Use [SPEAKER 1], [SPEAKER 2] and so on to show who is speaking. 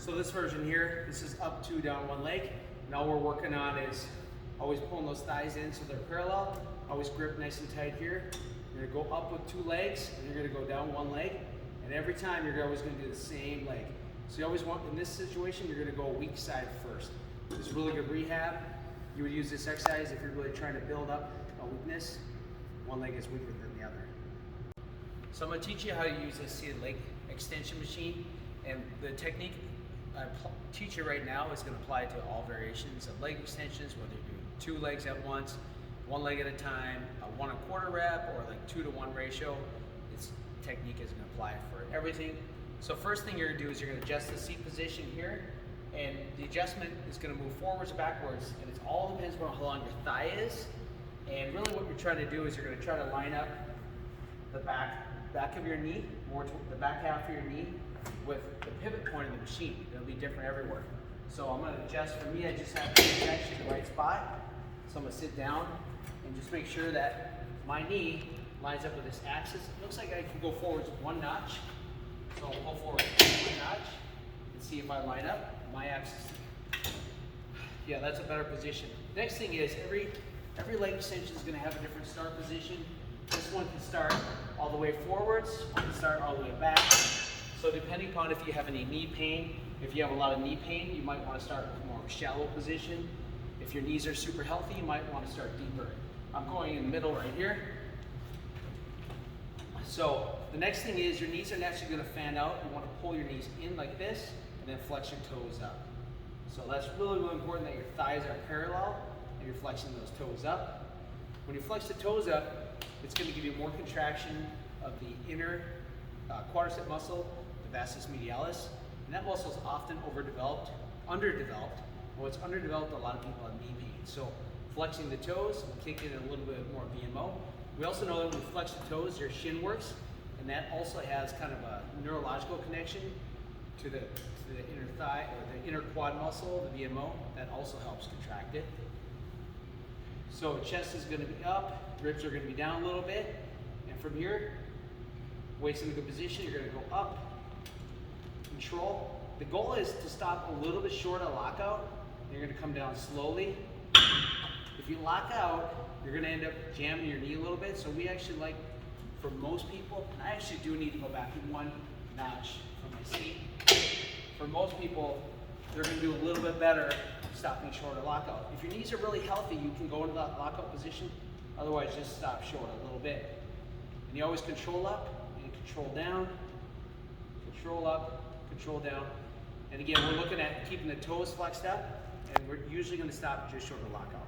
[SPEAKER 1] So this version here, this is up two, down one leg. And all we're working on is always pulling those thighs in so they're parallel. Always grip nice and tight here. You're gonna go up with two legs, and you're gonna go down one leg. And every time you're always gonna do the same leg. So you always want, in this situation, you're gonna go weak side first. This is really good rehab. You would use this exercise if you're really trying to build up a weakness. One leg is weaker than the other. So I'm gonna teach you how to use this seated leg extension machine. And the technique I teach you right now is gonna apply to all variations of leg extensions, whether you're doing two legs at once, one leg at a time, a 1 1/4 rep, or like 2 to 1 ratio. This technique is gonna apply for everything. So first thing you're gonna do is you're gonna adjust the seat position here, and the adjustment is gonna move forwards, backwards, and it all depends on how long your thigh is. And really what you're trying to do is you're gonna try to line up the back of your knee, more to the back half of your knee, with the pivot point of the machine. It'll be different everywhere. So I'm gonna adjust, for me, I just have to be actually the right spot. So I'm gonna sit down and just make sure that my knee lines up with this axis. It looks like I can go forwards one notch. So I'll go forward one notch and see if I line up my axis. Yeah, that's a better position. Next thing is every leg extension is gonna have a different start position. This one can start all the way forwards, one can start all the way back. So depending upon if you have any knee pain, if you have a lot of knee pain, you might want to start with more of a shallow position. If your knees are super healthy, you might want to start deeper. I'm going in the middle right here. So the next thing is your knees are naturally going to fan out. You want to pull your knees in like this and then flex your toes up. So that's really, really important that your thighs are parallel and you're flexing those toes up. When you flex the toes up, it's going to give you more contraction of the inner quadricep muscle, the vastus medialis, and that muscle is often underdeveloped. Well, it's underdeveloped, a lot of people have knee pain. So flexing the toes will kick in a little bit more VMO. We also know that when you flex the toes, your shin works, and that also has kind of a neurological connection to the inner thigh, or the inner quad muscle, the VMO. That also helps contract it. So chest is gonna be up, ribs are gonna be down a little bit, and from here, waist in a good position, you're gonna go up, control. The goal is to stop a little bit short of lockout. You're gonna come down slowly. If you lock out, you're gonna end up jamming your knee a little bit. So we actually like, for most people, and I actually do need to go back one notch from my seat. For most people, they're gonna do a little bit better stopping short of lockout. If your knees are really healthy, you can go into that lockout position. Otherwise, just stop short a little bit. And you always control up and control down, control up, control down. And again, we're looking at keeping the toes flexed up, and we're usually gonna stop just short of lockout.